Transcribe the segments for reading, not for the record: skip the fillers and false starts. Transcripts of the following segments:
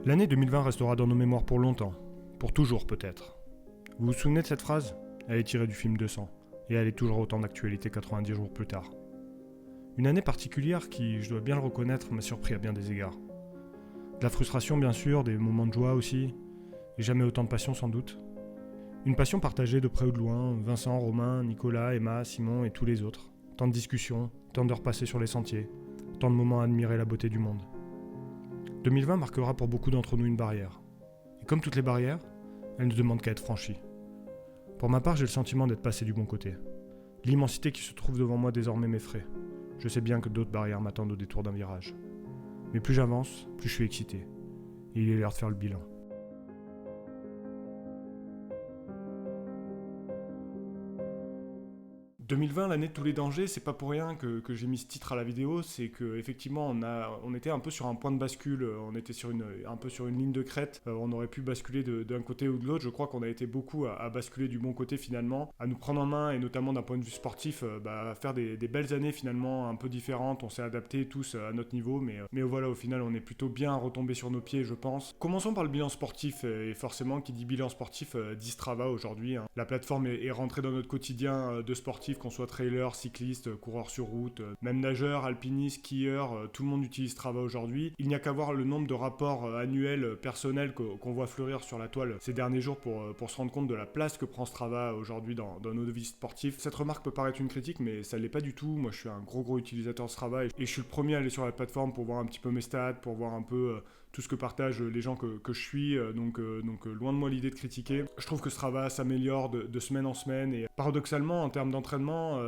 L'année 2020 restera dans nos mémoires pour longtemps. Pour toujours peut-être. Vous vous souvenez de cette phrase ? Elle est tirée du film 200. Et elle est toujours autant d'actualité 90 jours plus tard. Une année particulière qui, je dois bien le reconnaître, m'a surpris à bien des égards. De la frustration bien sûr, des moments de joie aussi, et jamais autant de passion sans doute. Une passion partagée de près ou de loin, Vincent, Romain, Nicolas, Emma, Simon et tous les autres. Tant de discussions, tant d'heures passées sur les sentiers, tant de moments à admirer la beauté du monde. 2020 marquera pour beaucoup d'entre nous une barrière. Et comme toutes les barrières, elle ne demande qu'à être franchie. Pour ma part, j'ai le sentiment d'être passé du bon côté. L'immensité qui se trouve devant moi désormais m'effraie. Je sais bien que d'autres barrières m'attendent au détour d'un virage. Mais plus j'avance, plus je suis excité. Et il est l'heure de faire le bilan. 2020, l'année de tous les dangers, c'est pas pour rien que j'ai mis ce titre à la vidéo, c'est que effectivement on était un peu sur un point de bascule, on était un peu sur une ligne de crête, on aurait pu basculer d'un côté ou de l'autre. Je crois qu'on a été beaucoup à basculer du bon côté finalement, à nous prendre en main et notamment d'un point de vue sportif, à faire des belles années finalement un peu différentes. On s'est adaptés tous à notre niveau, mais voilà, au final on est plutôt bien retombé sur nos pieds, je pense. Commençons par le bilan sportif, et forcément qui dit bilan sportif dit Strava aujourd'hui. La plateforme est rentrée dans notre quotidien de sportif, qu'on soit trailer, cycliste, coureur sur route, même nageur, alpiniste, skieur, tout le monde utilise Strava aujourd'hui. Il n'y a qu'à voir le nombre de rapports annuels personnels qu'on voit fleurir sur la toile ces derniers jours pour se rendre compte de la place que prend Strava aujourd'hui dans nos vies sportives. Cette remarque peut paraître une critique, mais ça l'est pas du tout. Moi, je suis un gros utilisateur de Strava et je suis le premier à aller sur la plateforme pour voir un petit peu mes stats, pour voir un peu tout ce que partagent les gens que je suis. Donc loin de moi l'idée de critiquer. Je trouve que Strava s'améliore de semaine en semaine et paradoxalement, en termes d'entraînement,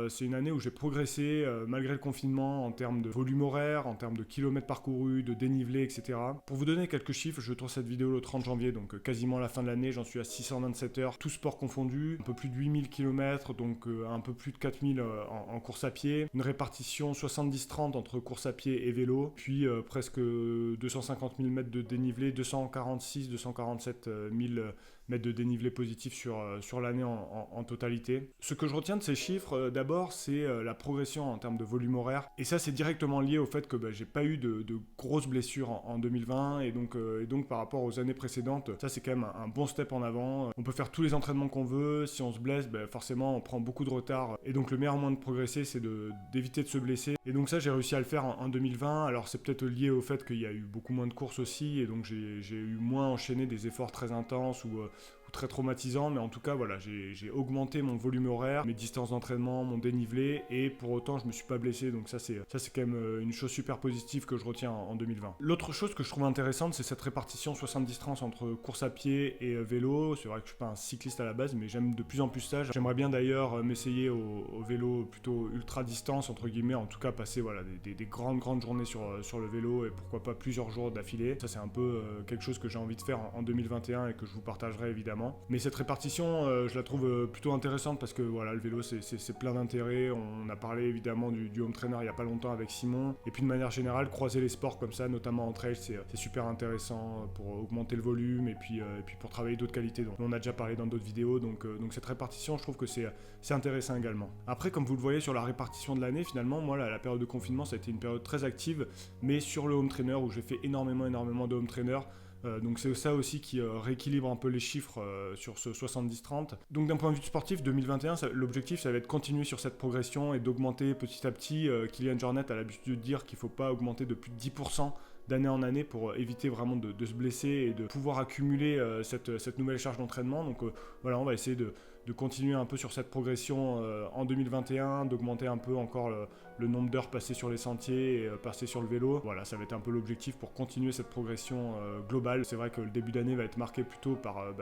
c'est une année où j'ai progressé malgré le confinement en termes de volume horaire, en termes de kilomètres parcourus, de dénivelé, etc. Pour vous donner quelques chiffres, je tourne cette vidéo le 30 janvier, donc quasiment à la fin de l'année, j'en suis à 627 heures, tout sport confondu, un peu plus de 8000 km, donc un peu plus de 4000 en course à pied, une répartition 70-30 entre course à pied et vélo, puis presque 250 000 mètres de dénivelé, 247 000 mètres de dénivelé positif sur l'année en totalité. Ce que je retiens de ces chiffres, d'abord, c'est la progression en termes de volume horaire. Et ça, c'est directement lié au fait que j'ai pas eu de grosses blessures en 2020. Et donc, par rapport aux années précédentes, ça, c'est quand même un bon step en avant. On peut faire tous les entraînements qu'on veut. Si on se blesse, forcément, on prend beaucoup de retard. Et donc, le meilleur moyen de progresser, c'est d'éviter de se blesser. Et donc ça, j'ai réussi à le faire en 2020. Alors, c'est peut-être lié au fait qu'il y a eu beaucoup moins de courses aussi. Et donc, j'ai eu moins enchaîné des efforts très intenses ou très traumatisant, mais en tout cas voilà, j'ai augmenté mon volume horaire, mes distances d'entraînement, mon dénivelé, et pour autant je me suis pas blessé, donc ça c'est quand même une chose super positive que je retiens en 2020. L'autre chose que je trouve intéressante, c'est cette répartition 70-30 entre course à pied et vélo. C'est vrai que je suis pas un cycliste à la base, mais j'aime de plus en plus ça. J'aimerais bien d'ailleurs m'essayer au vélo plutôt ultra distance entre guillemets, en tout cas passer voilà des grandes journées sur le vélo et pourquoi pas plusieurs jours d'affilée. Ça c'est un peu quelque chose que j'ai envie de faire en 2021 et que je vous partagerai évidemment. Mais cette répartition, je la trouve plutôt intéressante parce que voilà, le vélo c'est plein d'intérêts. On a parlé évidemment du home trainer il n'y a pas longtemps avec Simon. Et puis de manière générale, croiser les sports comme ça, notamment en trail, c'est super intéressant pour augmenter le volume et puis pour travailler d'autres qualités. Donc on a déjà parlé dans d'autres vidéos, donc cette répartition, je trouve que c'est intéressant également. Après, comme vous le voyez sur la répartition de l'année, finalement, moi la période de confinement, ça a été une période très active, mais sur le home trainer où j'ai fait énormément de home trainer. Donc c'est ça aussi qui rééquilibre un peu les chiffres sur ce 70-30. Donc d'un point de vue sportif, 2021, l'objectif ça va être de continuer sur cette progression et d'augmenter petit à petit. Kylian Jornet a l'habitude de dire qu'il ne faut pas augmenter de plus de 10% d'année en année pour éviter vraiment de se blesser et de pouvoir accumuler cette nouvelle charge d'entraînement. Donc voilà, on va essayer de continuer un peu sur cette progression en 2021, d'augmenter un peu encore le nombre d'heures passées sur les sentiers et passées sur le vélo. Voilà, ça va être un peu l'objectif pour continuer cette progression globale. C'est vrai que le début d'année va être marqué plutôt par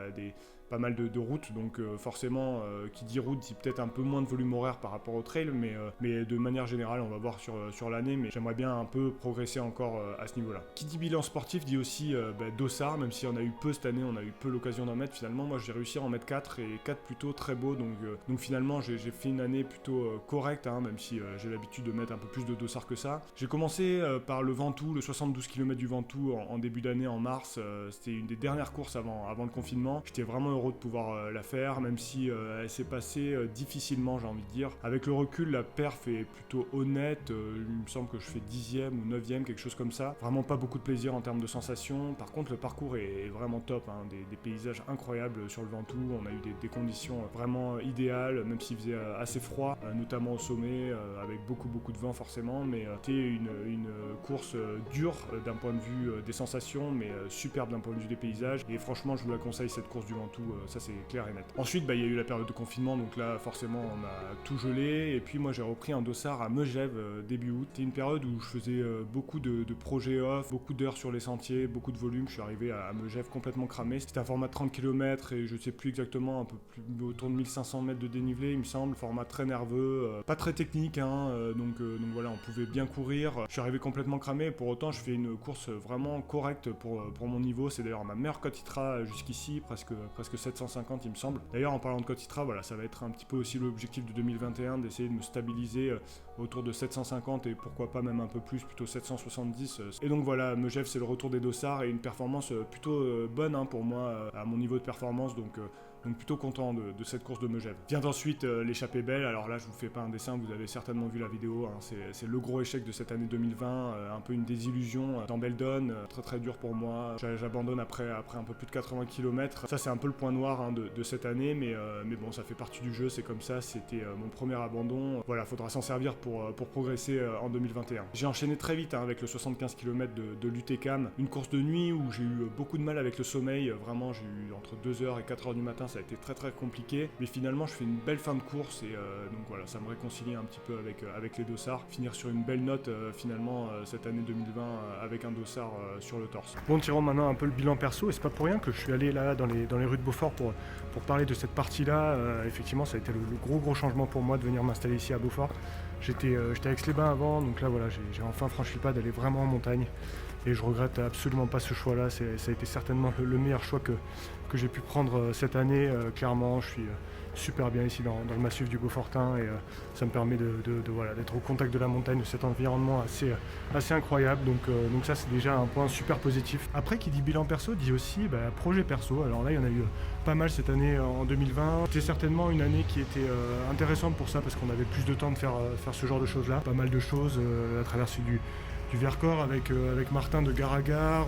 pas mal de routes, donc forcément qui dit route dit peut-être un peu moins de volume horaire par rapport au trail, mais de manière générale on va voir sur l'année, mais j'aimerais bien un peu progresser encore à ce niveau-là. Qui dit bilan sportif dit aussi dossard, même si on a eu peu cette année, on a eu peu l'occasion d'en mettre. Finalement moi j'ai réussi à en mettre 4 et 4 plutôt très beaux, donc finalement j'ai fait une année plutôt correcte, même si j'ai l'habitude l'habitude de mettre un peu plus de dossard que ça. J'ai commencé par le Ventoux, le 72 km du Ventoux en début d'année, en mars. C'était une des dernières courses avant le confinement. J'étais vraiment heureux de pouvoir la faire, même si elle s'est passée difficilement, j'ai envie de dire. Avec le recul, la perf est plutôt honnête. Il me semble que je fais 10e ou 9e, quelque chose comme ça. Vraiment pas beaucoup de plaisir en termes de sensations. Par contre, le parcours est vraiment top, hein. Des paysages incroyables sur le Ventoux. On a eu des conditions vraiment idéales, même s'il faisait assez froid, notamment au sommet, avec beaucoup de vent forcément. Mais c'était une course dure d'un point de vue des sensations, mais superbe d'un point de vue des paysages. Et franchement, je vous la conseille, cette course du Ventoux, ça c'est clair et net. Ensuite, il y a eu la période de confinement, donc là, forcément, on a tout gelé. Et puis moi, j'ai repris un dossard à Megève début août. C'était une période où je faisais beaucoup de projets off, beaucoup d'heures sur les sentiers, beaucoup de volume. Je suis arrivé à Megève complètement cramé. C'était un format de 30 km et je ne sais plus exactement, un peu plus autour de 1500 mètres de dénivelé, il me semble. Format très nerveux, pas très technique, hein, donc voilà, on pouvait bien courir. Je suis arrivé complètement cramé. Pour autant, je fais une course vraiment correcte pour mon niveau. C'est d'ailleurs ma meilleure cote ITRA jusqu'ici, presque 750 il me semble. D'ailleurs, en parlant de cote ITRA, voilà, ça va être un petit peu aussi l'objectif de 2021, d'essayer de me stabiliser autour de 750 et pourquoi pas même un peu plus, plutôt 770. Et donc voilà, Megève, c'est le retour des dossards et une performance plutôt bonne, hein, pour moi à mon niveau de performance, donc plutôt content de cette course de Megève. Vient ensuite l'échappée belle. Alors là, je vous fais pas un dessin, vous avez certainement vu la vidéo, hein. C'est le gros échec de cette année 2020, un peu une désillusion dans Beldon, très dur pour moi. J'abandonne après un peu plus de 80 km. Ça, c'est un peu le point noir, hein, de cette année, mais bon, ça fait partie du jeu, c'est comme ça. C'était mon premier abandon. Voilà, faudra s'en servir pour progresser en 2021. J'ai enchaîné très vite, hein, avec le 75 km de l'UTCAM, une course de nuit où j'ai eu beaucoup de mal avec le sommeil. Vraiment, j'ai eu entre 2h et 4h du matin, ça a été très compliqué, mais finalement je fais une belle fin de course et donc voilà, ça me réconcilie un petit peu avec les dossards, finir sur une belle note finalement cette année 2020 avec un dossard sur le torse. Bon, tirons maintenant un peu le bilan perso, et c'est pas pour rien que je suis allé là dans les rues de Beaufort pour parler de cette partie-là. Effectivement, ça a été le gros changement pour moi de venir m'installer ici à Beaufort. J'étais à Aix-les-Bains avant, donc là voilà, j'ai enfin franchi le pas d'aller vraiment en montagne. Et je regrette absolument pas ce choix-là. Ça a été certainement le meilleur choix que j'ai pu prendre cette année. Clairement, je suis super bien ici dans le massif du Beaufortin et ça me permet d'être au contact de la montagne, de cet environnement assez incroyable. Donc ça, c'est déjà un point super positif. Après, qui dit bilan perso, dit aussi projet perso. Alors là, il y en a eu pas mal cette année en 2020. C'était certainement une année qui était intéressante pour ça parce qu'on avait plus de temps de faire ce genre de choses-là. Pas mal de choses, la traversée du Vercors avec Martin de Gare à Gare,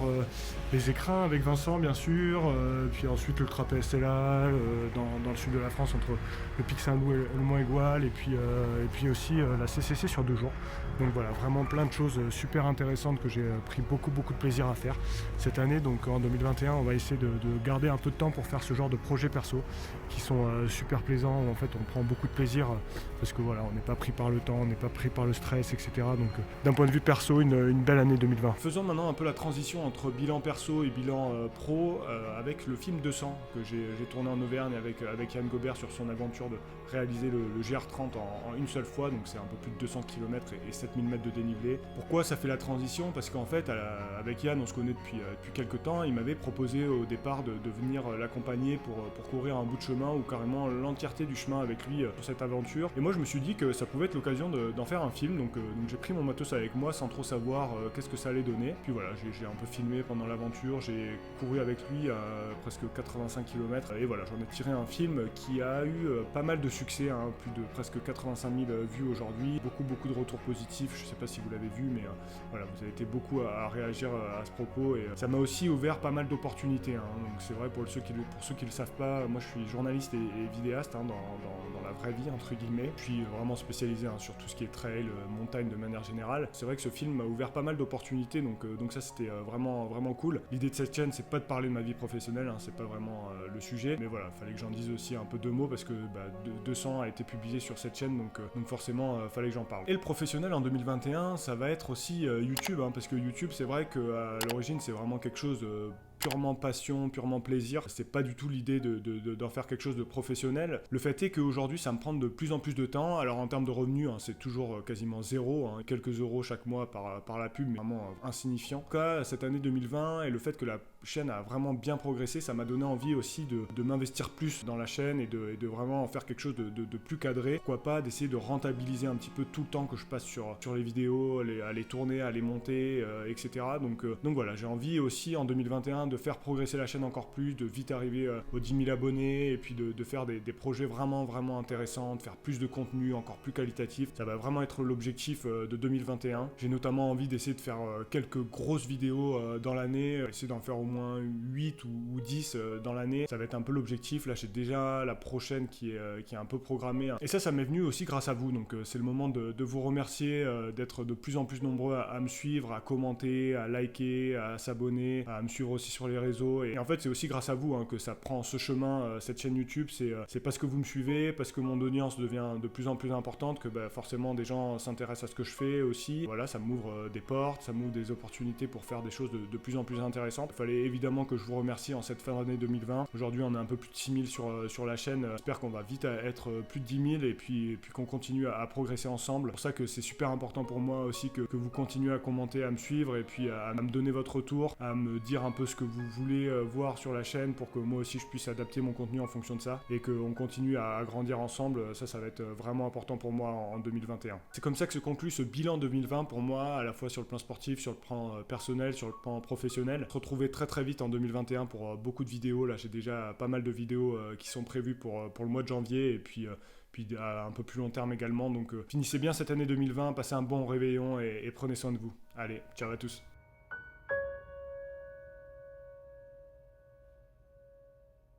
les écrins avec Vincent bien sûr, puis ensuite le trapèze SLA dans le sud de la France entre le Pic Saint-Loup et le Mont Aigoual, et puis aussi la CCC sur 2 jours. Donc voilà, vraiment plein de choses super intéressantes que j'ai pris beaucoup de plaisir à faire cette année. Donc en 2021, on va essayer de garder un peu de temps pour faire ce genre de projets perso qui sont super plaisants, où en fait on prend beaucoup de plaisir parce que voilà, on n'est pas pris par le temps, on n'est pas pris par le stress, etc. Donc d'un point de vue perso, une belle année 2020. Faisons maintenant un peu la transition entre bilan perso et bilan pro avec le film 200 que j'ai tourné en Auvergne avec Yann Gobert sur son aventure de réaliser le GR30 en une seule fois, donc c'est un peu plus de 200 km et 7000 mètres de dénivelé. Pourquoi ça fait la transition? Parce qu'en fait, avec Yann, on se connaît depuis quelques temps. Il m'avait proposé au départ de venir l'accompagner pour courir un bout de chemin ou carrément l'entièreté du chemin avec lui pour cette aventure. Et moi, je me suis dit que ça pouvait être l'occasion d'en faire un film, donc j'ai pris mon matos avec moi sans trop savoir qu'est-ce que ça allait donner. Puis voilà, j'ai un peu filmé pendant l'aventure, j'ai couru avec lui à presque 85 km et voilà, j'en ai tiré un film qui a eu pas mal de succès, hein, plus de presque 85 000 vues aujourd'hui, beaucoup de retours positifs. Je sais pas si vous l'avez vu, mais voilà, vous avez été beaucoup à réagir à ce propos et ça m'a aussi ouvert pas mal d'opportunités, hein. Donc c'est vrai, pour ceux qui le savent pas, moi je suis journaliste et vidéaste, hein, dans la vraie vie entre guillemets. Je suis vraiment spécialisé, hein, sur tout ce qui est trail, montagne de manière générale. C'est vrai que ce film m'a ouvert pas mal d'opportunités, donc ça c'était vraiment cool. L'idée de cette chaîne, c'est pas de parler de ma vie professionnelle, hein, c'est pas vraiment le sujet, mais voilà, fallait que j'en dise aussi un peu 2 mots parce que 200 a été publié sur cette chaîne, donc forcément fallait que j'en parle. Et le professionnel en 2021, ça va être aussi YouTube, hein, parce que YouTube, c'est vrai qu'à l'origine c'est vraiment quelque chose purement passion, purement plaisir. C'est pas du tout l'idée d'en faire quelque chose de professionnel. Le fait est qu'aujourd'hui, ça me prend de plus en plus de temps. Alors en termes de revenus, c'est toujours quasiment zéro, quelques euros chaque mois par la pub, mais vraiment insignifiant. En tout cas, cette année 2020 et le fait que la chaîne a vraiment bien progressé, ça m'a donné envie aussi de m'investir plus dans la chaîne et de vraiment en faire quelque chose de plus cadré. Pourquoi pas d'essayer de rentabiliser un petit peu tout le temps que je passe sur les vidéos, à les tourner, à les monter, etc. Donc voilà, j'ai envie aussi en 2021 de faire progresser la chaîne encore plus, de vite arriver aux 10 000 abonnés et puis de faire des projets vraiment intéressants, de faire plus de contenu encore plus qualitatif. Ça va vraiment être l'objectif de 2021. J'ai notamment envie d'essayer de faire quelques grosses vidéos dans l'année, essayer d'en faire au moins 8 ou 10 dans l'année. Ça va être un peu l'objectif. Là, j'ai déjà la prochaine qui est un peu programmée. Et ça m'est venu aussi grâce à vous. Donc c'est le moment de vous remercier, d'être de plus en plus nombreux à me suivre, à commenter, à liker, à s'abonner, à me suivre aussi sur les réseaux. Et en fait, c'est aussi grâce à vous que ça prend ce chemin, cette chaîne YouTube. C'est parce que vous me suivez, parce que mon audience devient de plus en plus importante, que forcément des gens s'intéressent à ce que je fais aussi. Voilà, ça m'ouvre des portes, ça m'ouvre des opportunités pour faire des choses de plus en plus intéressantes. Il fallait évidemment que je vous remercie en cette fin d'année 2020. Aujourd'hui, on est un peu plus de 6 000 sur la chaîne. J'espère qu'on va vite être plus de 10 000 et puis qu'on continue à progresser ensemble. C'est pour ça que c'est super important pour moi aussi que vous continuez à commenter, à me suivre et puis à me donner votre retour, à me dire un peu ce que vous voulez voir sur la chaîne pour que moi aussi je puisse adapter mon contenu en fonction de ça et qu'on continue à grandir ensemble. Ça va être vraiment important pour moi en 2021. C'est comme ça que se conclut ce bilan 2020 pour moi, à la fois sur le plan sportif, sur le plan personnel, sur le plan professionnel. Se retrouver très vite en 2021 pour beaucoup de vidéos. Là, j'ai déjà pas mal de vidéos qui sont prévues pour le mois de janvier et puis à un peu plus long terme également. Donc finissez bien cette année 2020, passez un bon réveillon et prenez soin de vous. Allez, ciao à tous.